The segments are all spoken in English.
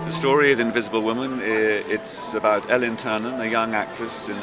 The story of The Invisible Woman, it's about Ellen Ternan, a young actress in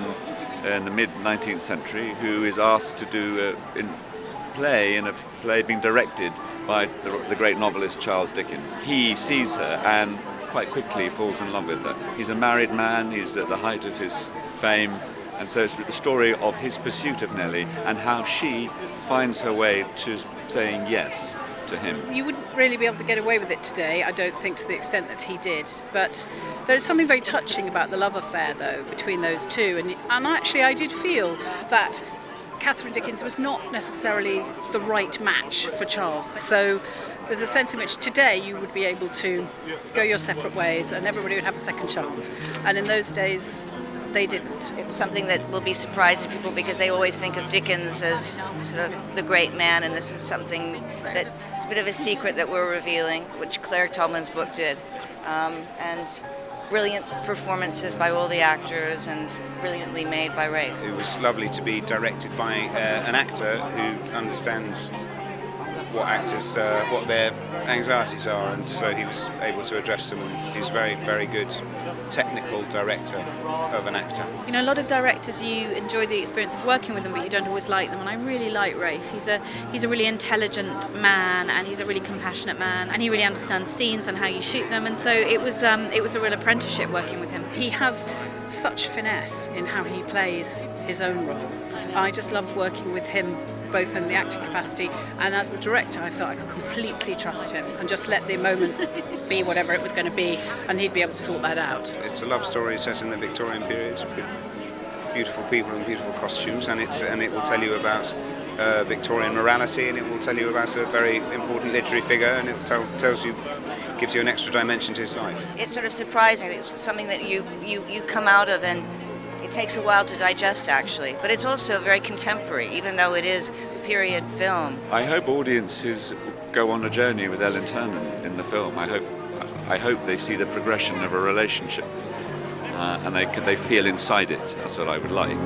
the mid-19th century, who is asked to do a play being directed by the great novelist Charles Dickens. He sees her and quite quickly falls in love with her. He's a married man, he's at the height of his fame, and so it's the story of his pursuit of Nellie and how she finds her way to saying yes to him. You wouldn't really be able to get away with it today, I don't think, to the extent that he did. But there's something very touching about the love affair, though, between those two. And actually, I did feel that Catherine Dickens was not necessarily the right match for Charles. So there's a sense in which today you would be able to go your separate ways and everybody would have a second chance. And in those days, they didn't. It's something that will be surprising to people because they always think of Dickens as sort of the great man, and this is something that it's a bit of a secret that we're revealing, which Claire Tomlin's book did. And brilliant performances by all the actors and brilliantly made by Rafe. It was lovely to be directed by an actor who understands what their anxieties are, and so he was able to address them. He's a very, very good technical director of an actor. You know, a lot of directors, you enjoy the experience of working with them, but you don't always like them, and I really like Rafe. He's a really intelligent man, and he's a really compassionate man, and he really understands scenes and how you shoot them, and so it was a real apprenticeship working with him. He has such finesse in how he plays his own role. I just loved working with him, both in the acting capacity and as the director. I felt I could completely trust him and just let the moment be whatever it was going to be, and he'd be able to sort that out. It's a love story set in the Victorian period with beautiful people and beautiful costumes, and it will tell you about Victorian morality, and it will tell you about a very important literary figure, and it gives you an extra dimension to his life. It's sort of surprising. It's something that you come out of, and it takes a while to digest, actually. But it's also very contemporary, even though it is a period film. I hope audiences go on a journey with Ellen Ternan in the film. I hope they see the progression of a relationship, and they feel inside it. That's what I would like.